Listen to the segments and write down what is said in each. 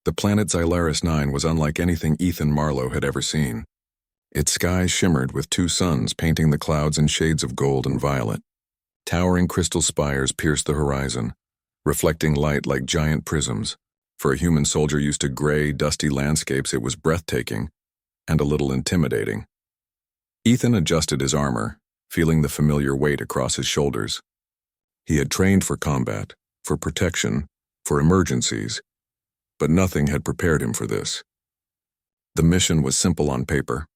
The planet Xylaris 9 was unlike anything Ethan Marlowe had ever seen. Its sky shimmered with two suns painting the clouds in shades of gold and violet. Towering crystal spires pierced the horizon, reflecting light like giant prisms. For a human soldier used to gray, dusty landscapes, it was breathtaking and a little intimidating. Ethan adjusted his armor, feeling the familiar weight across his shoulders. He had trained for combat, for protection, for emergencies, but nothing had prepared him for this. The mission was simple on paper: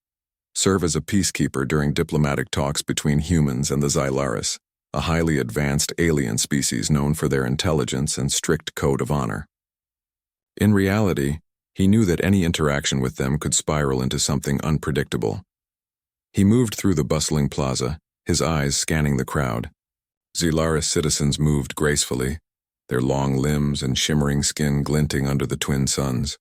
serve as a peacekeeper during diplomatic talks between humans and the Xylaris, a highly advanced alien species known for their intelligence and strict code of honor. In reality, he knew that any interaction with them could spiral into something unpredictable. He moved through the bustling plaza, his eyes scanning the crowd. Xylaris citizens moved gracefully, their long limbs and shimmering skin glinting under the twin suns.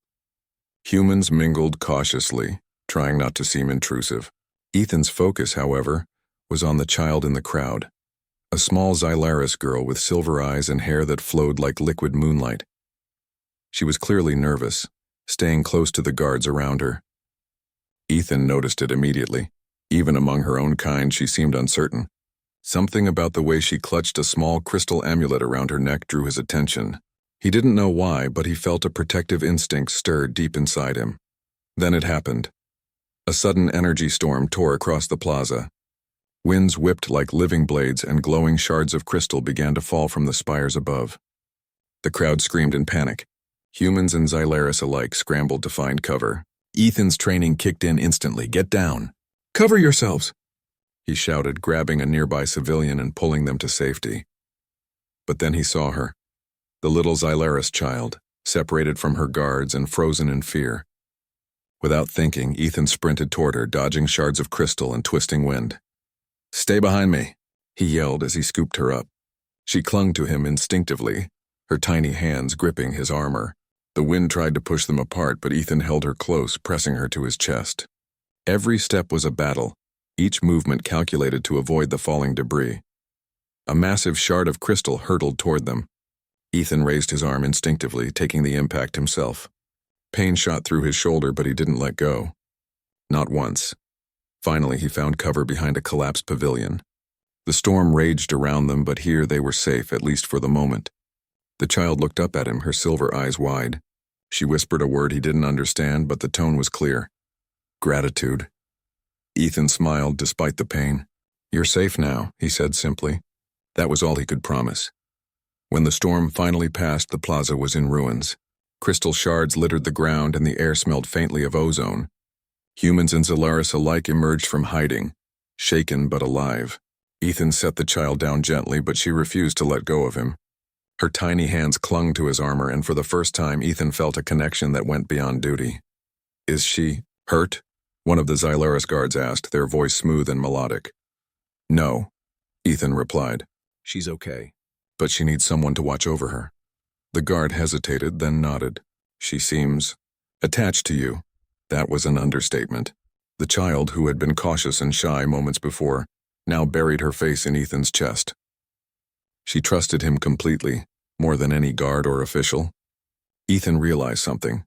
Humans mingled cautiously, trying not to seem intrusive. Ethan's focus, however, was on the child in the crowd, a small Xylaris girl with silver eyes and hair that flowed like liquid moonlight. She was clearly nervous, staying close to the guards around her. Ethan noticed it immediately. Even among her own kind, she seemed uncertain. Something about the way she clutched a small crystal amulet around her neck drew his attention. He didn't know why, but he felt a protective instinct stir deep inside him. Then it happened. A sudden energy storm tore across the plaza. Winds whipped like living blades, and glowing shards of crystal began to fall from the spires above. The crowd screamed in panic. Humans and Xylaris alike scrambled to find cover. Ethan's training kicked in instantly. "Get down! Cover yourselves!" he shouted, grabbing a nearby civilian and pulling them to safety. But then he saw her, the little Xylaris child, separated from her guards and frozen in fear. Without thinking, Ethan sprinted toward her, dodging shards of crystal and twisting wind. "Stay behind me," he yelled as he scooped her up. She clung to him instinctively, her tiny hands gripping his armor. The wind tried to push them apart, but Ethan held her close, pressing her to his chest. Every step was a battle, each movement calculated to avoid the falling debris. A massive shard of crystal hurtled toward them. Ethan raised his arm instinctively, taking the impact himself. Pain shot through his shoulder, but he didn't let go. Not once. Finally, he found cover behind a collapsed pavilion. The storm raged around them, but here they were safe, at least for the moment. The child looked up at him, her silver eyes wide. She whispered a word he didn't understand, but the tone was clear. "Gratitude." Ethan smiled despite the pain. "You're safe now," he said simply. That was all he could promise. When the storm finally passed, the plaza was in ruins. Crystal shards littered the ground and the air smelled faintly of ozone. Humans and Xylaris alike emerged from hiding, shaken but alive. Ethan set the child down gently, but she refused to let go of him. Her tiny hands clung to his armor, and for the first time Ethan felt a connection that went beyond duty. "Is she hurt?" one of the Xylaris guards asked, their voice smooth and melodic. "No," Ethan replied. "She's okay, but she needs someone to watch over her." The guard hesitated, then nodded. "She seems attached to you." That was an understatement. The child, who had been cautious and shy moments before, now buried her face in Ethan's chest. She trusted him completely, more than any guard or official. Ethan realized something.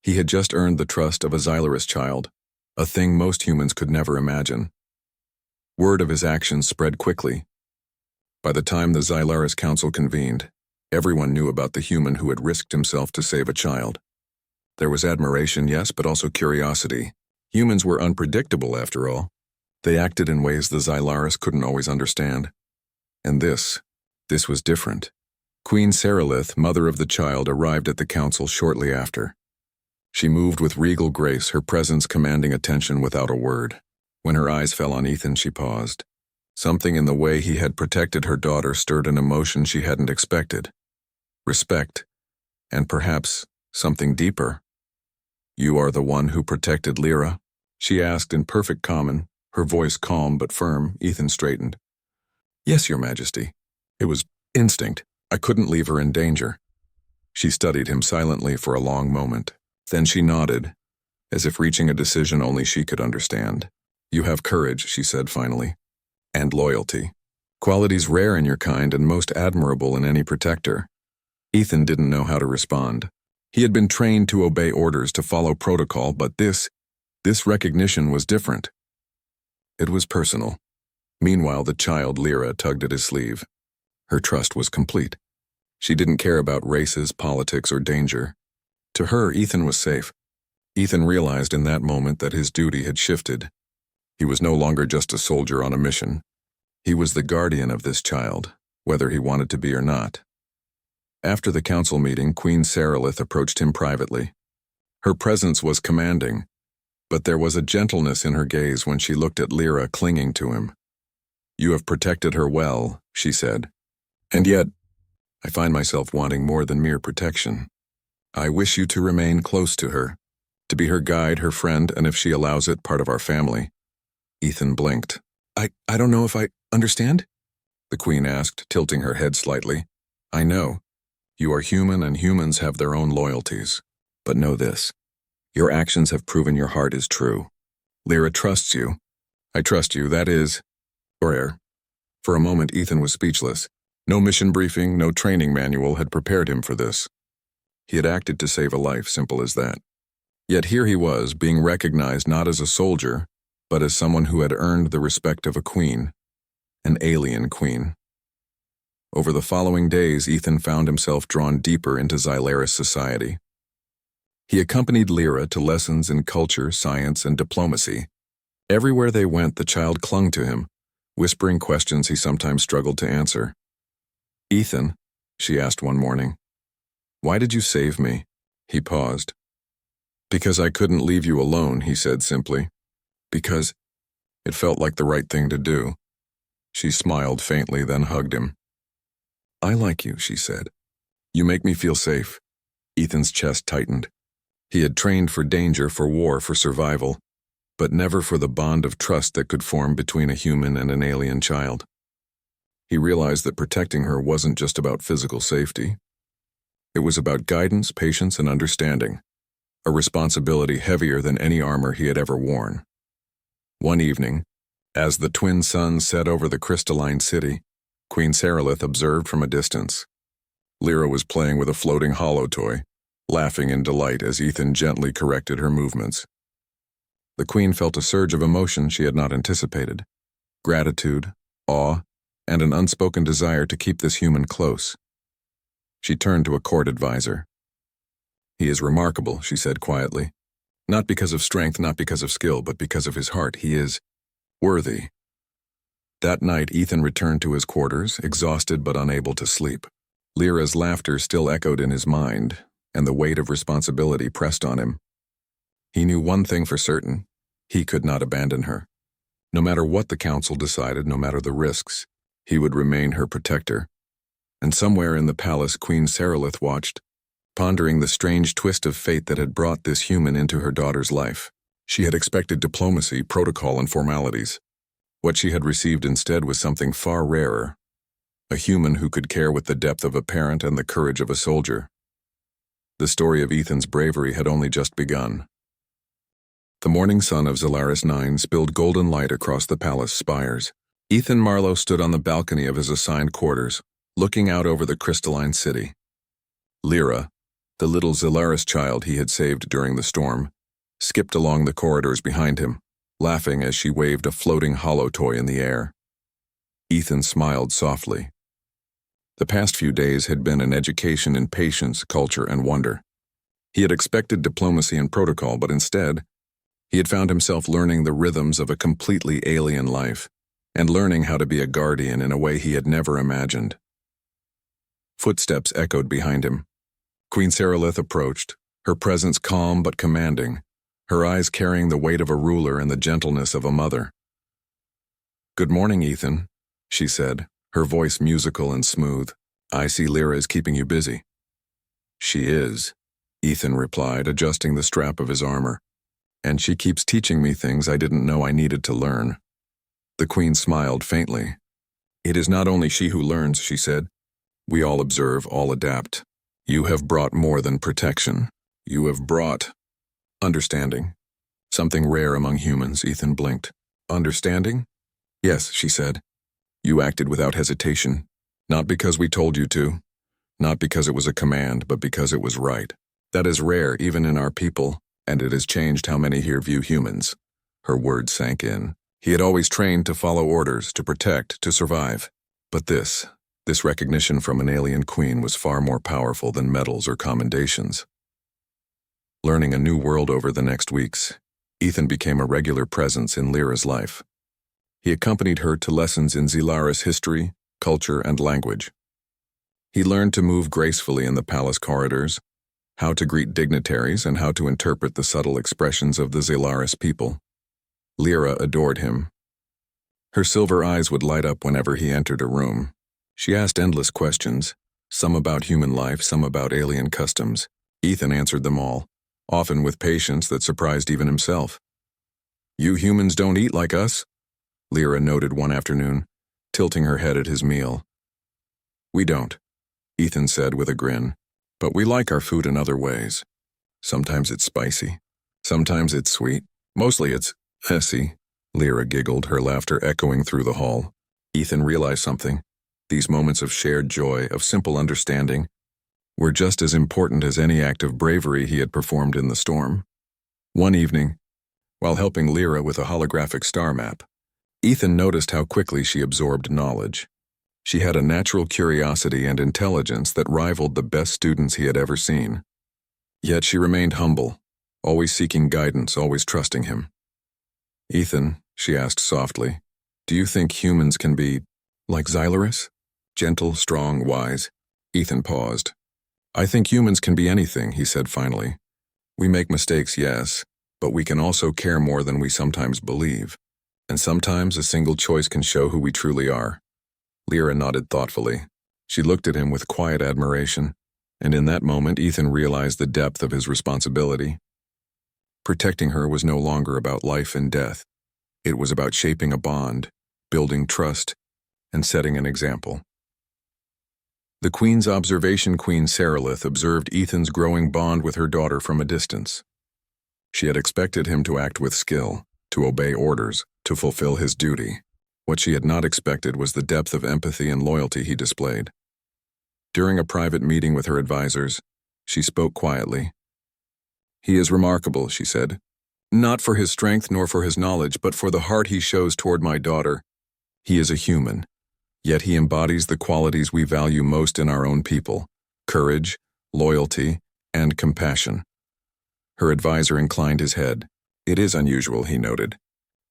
He had just earned the trust of a Xylaris child, a thing most humans could never imagine. Word of his actions spread quickly. By the time the Xylaris Council convened, everyone knew about the human who had risked himself to save a child. There was admiration, yes, but also curiosity. Humans were unpredictable, after all. They acted in ways the Xylaris couldn't always understand. And this was different. Queen Seralith, mother of the child, arrived at the council shortly after. She moved with regal grace, her presence commanding attention without a word. When her eyes fell on Ethan, she paused. Something in the way he had protected her daughter stirred an emotion she hadn't expected. Respect, and perhaps something deeper. "You are the one who protected Lyra?" she asked in perfect common, her voice calm but firm. Ethan straightened. "Yes, Your Majesty. It was instinct. I couldn't leave her in danger." She studied him silently for a long moment. Then she nodded, as if reaching a decision only she could understand. "You have courage," she said finally, "and loyalty. Qualities rare in your kind and most admirable in any protector." Ethan didn't know how to respond. He had been trained to obey orders, to follow protocol, but this recognition was different. It was personal. Meanwhile, the child, Lyra, tugged at his sleeve. Her trust was complete. She didn't care about races, politics, or danger. To her, Ethan was safe. Ethan realized in that moment that his duty had shifted. He was no longer just a soldier on a mission. He was the guardian of this child, whether he wanted to be or not. After the council meeting, Queen Sarilith approached him privately. Her presence was commanding, but there was a gentleness in her gaze when she looked at Lyra clinging to him. "You have protected her well," she said. "And yet, I find myself wanting more than mere protection. I wish you to remain close to her, to be her guide, her friend, and if she allows it, part of our family." Ethan blinked. I don't know if I understand?" the Queen asked, tilting her head slightly. "I know. You are human and humans have their own loyalties. But know this. Your actions have proven your heart is true. Lyra trusts you. I trust you, that is, rare." For a moment, Ethan was speechless. No mission briefing, no training manual had prepared him for this. He had acted to save a life, simple as that. Yet here he was, being recognized not as a soldier, but as someone who had earned the respect of a queen, an alien queen. Over the following days, Ethan found himself drawn deeper into Xylaris society. He accompanied Lyra to lessons in culture, science, and diplomacy. Everywhere they went, the child clung to him, whispering questions he sometimes struggled to answer. "Ethan," she asked one morning, "why did you save me?" He paused. "Because I couldn't leave you alone," he said simply. "Because it felt like the right thing to do." She smiled faintly, then hugged him. "I like you," she said. "You make me feel safe." Ethan's chest tightened. He had trained for danger, for war, for survival, but never for the bond of trust that could form between a human and an alien child. He realized that protecting her wasn't just about physical safety. It was about guidance, patience, and understanding, a responsibility heavier than any armor he had ever worn. One evening, as the twin suns set over the crystalline city, Queen Sarilith observed from a distance. Lyra was playing with a floating hollow toy, laughing in delight as Ethan gently corrected her movements. The Queen felt a surge of emotion she had not anticipated: gratitude, awe, and an unspoken desire to keep this human close. She turned to a court advisor. "He is remarkable," she said quietly. "Not because of strength, not because of skill, but because of his heart. He is worthy." That night, Ethan returned to his quarters, exhausted but unable to sleep. Lyra's laughter still echoed in his mind, and the weight of responsibility pressed on him. He knew one thing for certain: he could not abandon her. No matter what the council decided, no matter the risks, he would remain her protector. And somewhere in the palace, Queen Sarilith watched, pondering the strange twist of fate that had brought this human into her daughter's life. She had expected diplomacy, protocol, and formalities. What she had received instead was something far rarer: a human who could care with the depth of a parent and the courage of a soldier. The story of Ethan's bravery had only just begun. The morning sun of Xylaris 9 spilled golden light across the palace spires. Ethan Marlowe stood on the balcony of his assigned quarters, looking out over the crystalline city. Lyra, the little Xylaris child he had saved during the storm, skipped along the corridors behind him, laughing as she waved a floating hollow toy in the air. Ethan smiled softly. The past few days had been an education in patience, culture, and wonder. He had expected diplomacy and protocol, but instead, he had found himself learning the rhythms of a completely alien life, and learning how to be a guardian in a way he had never imagined. Footsteps echoed behind him. Queen Sarilith approached, her presence calm but commanding, her eyes carrying the weight of a ruler and the gentleness of a mother. "Good morning, Ethan," she said, her voice musical and smooth. "I see Lyra is keeping you busy." "She is," Ethan replied, adjusting the strap of his armor. "And she keeps teaching me things I didn't know I needed to learn." The Queen smiled faintly. "It is not only she who learns," she said. "We all observe, all adapt. You have brought more than protection. You have brought understanding. Something rare among humans." Ethan blinked. "Understanding?" "Yes," she said. "You acted without hesitation. Not because we told you to. Not because it was a command, but because it was right. That is rare even in our people, and it has changed how many here view humans. Her words sank in. He had always trained to follow orders, to protect, to survive. But this recognition from an alien queen was far more powerful than medals or commendations. Learning a new world over the next weeks, Ethan became a regular presence in Lyra's life. He accompanied her to lessons in Zilara's history, culture, and language. He learned to move gracefully in the palace corridors, how to greet dignitaries, and how to interpret the subtle expressions of the Zilaris people. Lyra adored him. Her silver eyes would light up whenever he entered a room. She asked endless questions, some about human life, some about alien customs. Ethan answered them all, often with patience that surprised even himself. "You humans don't eat like us," Lyra noted one afternoon, tilting her head at his meal. "We don't," Ethan said with a grin, "but we like our food in other ways. Sometimes it's spicy, sometimes it's sweet, mostly it's messy." Lyra giggled, her laughter echoing through the hall. Ethan realized something. These moments of shared joy, of simple understanding, were just as important as any act of bravery he had performed in the storm. One evening, while helping Lyra with a holographic star map, Ethan noticed how quickly she absorbed knowledge. She had a natural curiosity and intelligence that rivaled the best students he had ever seen. Yet she remained humble, always seeking guidance, always trusting him. "Ethan," she asked softly, "do you think humans can be like Xylaris? Gentle, strong, wise?" Ethan paused. "I think humans can be anything," he said finally. "We make mistakes, yes, but we can also care more than we sometimes believe. And sometimes a single choice can show who we truly are." Lyra nodded thoughtfully. She looked at him with quiet admiration, and in that moment Ethan realized the depth of his responsibility. Protecting her was no longer about life and death. It was about shaping a bond, building trust, and setting an example. The Queen's observation, Queen Saralith, observed Ethan's growing bond with her daughter from a distance. She had expected him to act with skill, to obey orders, to fulfill his duty. What she had not expected was the depth of empathy and loyalty he displayed. During a private meeting with her advisors, she spoke quietly. "He is remarkable," she said. "Not for his strength nor for his knowledge, but for the heart he shows toward my daughter. He is a human, yet he embodies the qualities we value most in our own people: courage, loyalty, and compassion." Her advisor inclined his head. "It is unusual," he noted.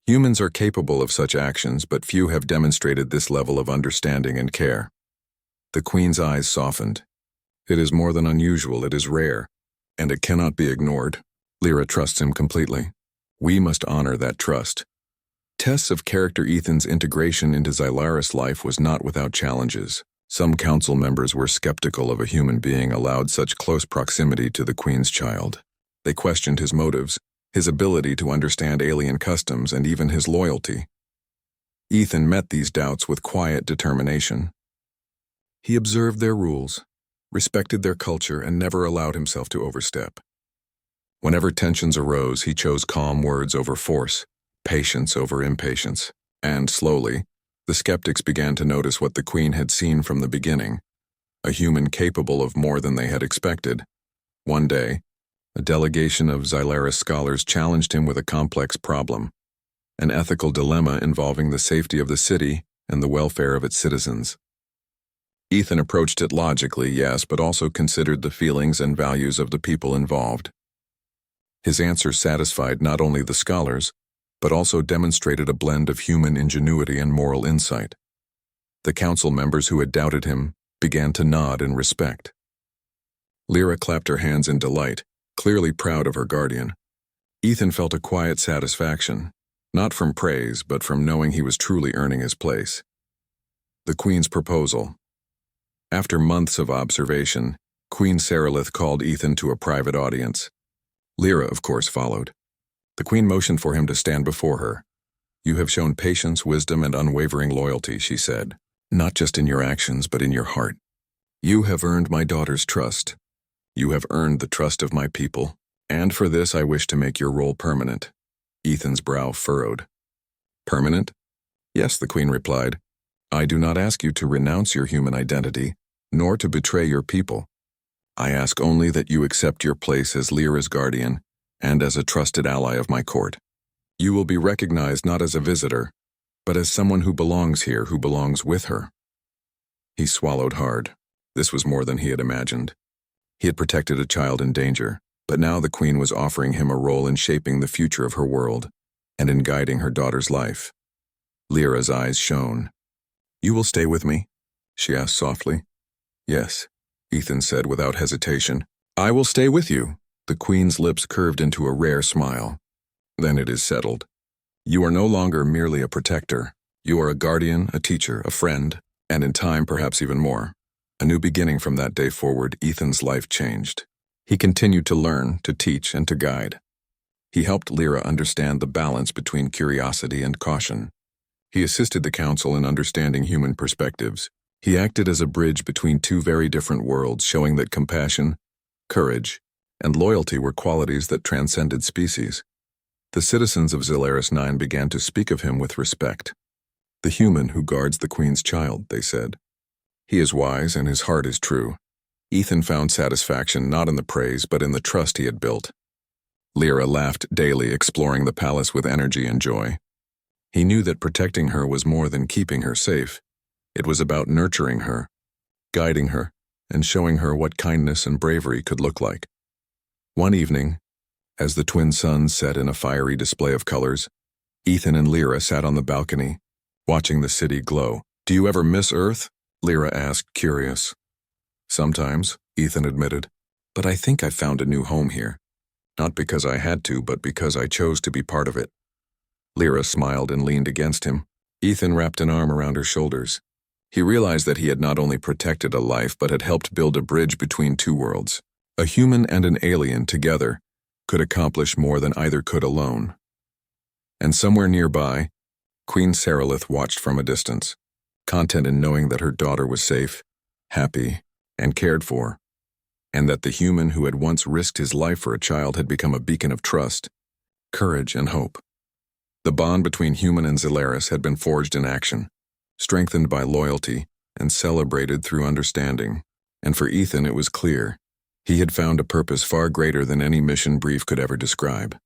"Humans are capable of such actions, but few have demonstrated this level of understanding and care." The Queen's eyes softened. "It is more than unusual, it is rare, and it cannot be ignored. Lyra trusts him completely. We must honor that trust." Tests of character. Ethan's integration into Xylaris life was not without challenges. Some council members were skeptical of a human being allowed such close proximity to the Queen's child. They questioned his motives, his ability to understand alien customs, and even his loyalty. Ethan met these doubts with quiet determination. He observed their rules, respected their culture, and never allowed himself to overstep. Whenever tensions arose, he chose calm words over force, patience over impatience, and slowly, the skeptics began to notice what the Queen had seen from the beginning: a human capable of more than they had expected. One day, a delegation of Xylaris scholars challenged him with a complex problem, an ethical dilemma involving the safety of the city and the welfare of its citizens. Ethan approached it logically, yes, but also considered the feelings and values of the people involved. His answer satisfied not only the scholars, but also demonstrated a blend of human ingenuity and moral insight. The council members who had doubted him began to nod in respect. Lyra clapped her hands in delight, clearly proud of her guardian. Ethan felt a quiet satisfaction, not from praise, but from knowing he was truly earning his place. The Queen's proposal. After months of observation, Queen Saralith called Ethan to a private audience. Lyra, of course, followed. The Queen motioned for him to stand before her. "You have shown patience, wisdom, and unwavering loyalty," she said, "not just in your actions, but in your heart. You have earned my daughter's trust. You have earned the trust of my people, and for this I wish to make your role permanent." Ethan's brow furrowed. "Permanent?" "Yes," the Queen replied. "I do not ask you to renounce your human identity, nor to betray your people. I ask only that you accept your place as Lyra's guardian and as a trusted ally of my court. You will be recognized not as a visitor, but as someone who belongs here, who belongs with her." He swallowed hard. This was more than he had imagined. He had protected a child in danger, but now the queen was offering him a role in shaping the future of her world and in guiding her daughter's life. Lyra's eyes shone. "You will stay with me?" she asked softly. "Yes," Ethan said without hesitation. "I will stay with you." The queen's lips curved into a rare smile. "Then it is settled. You are no longer merely a protector. You are a guardian, a teacher, a friend, and in time perhaps even more." A new beginning from that day forward, Ethan's life changed. He continued to learn, to teach, and to guide. He helped Lyra understand the balance between curiosity and caution. He assisted the council in understanding human perspectives. He acted as a bridge between two very different worlds, showing that compassion, courage, and loyalty were qualities that transcended species. The citizens of Zelaris 9 began to speak of him with respect. "The human who guards the queen's child," they said. "He is wise and his heart is true." Ethan found satisfaction not in the praise but in the trust he had built. Lyra laughed daily, exploring the palace with energy and joy. He knew that protecting her was more than keeping her safe. It was about nurturing her, guiding her, and showing her what kindness and bravery could look like. One evening, as the twin suns set in a fiery display of colors, Ethan and Lyra sat on the balcony, watching the city glow. "Do you ever miss Earth?" Lyra asked, curious. "Sometimes," Ethan admitted, "but I think I found a new home here. Not because I had to, but because I chose to be part of it." Lyra smiled and leaned against him. Ethan wrapped an arm around her shoulders. He realized that he had not only protected a life but had helped build a bridge between two worlds. A human and an alien together could accomplish more than either could alone. And somewhere nearby, Queen Seralith watched from a distance, content in knowing that her daughter was safe, happy, and cared for, and that the human who had once risked his life for a child had become a beacon of trust, courage, and hope. The bond between human and Zelaris had been forged in action, strengthened by loyalty, and celebrated through understanding. And for Ethan it was clear. He had found a purpose far greater than any mission brief could ever describe.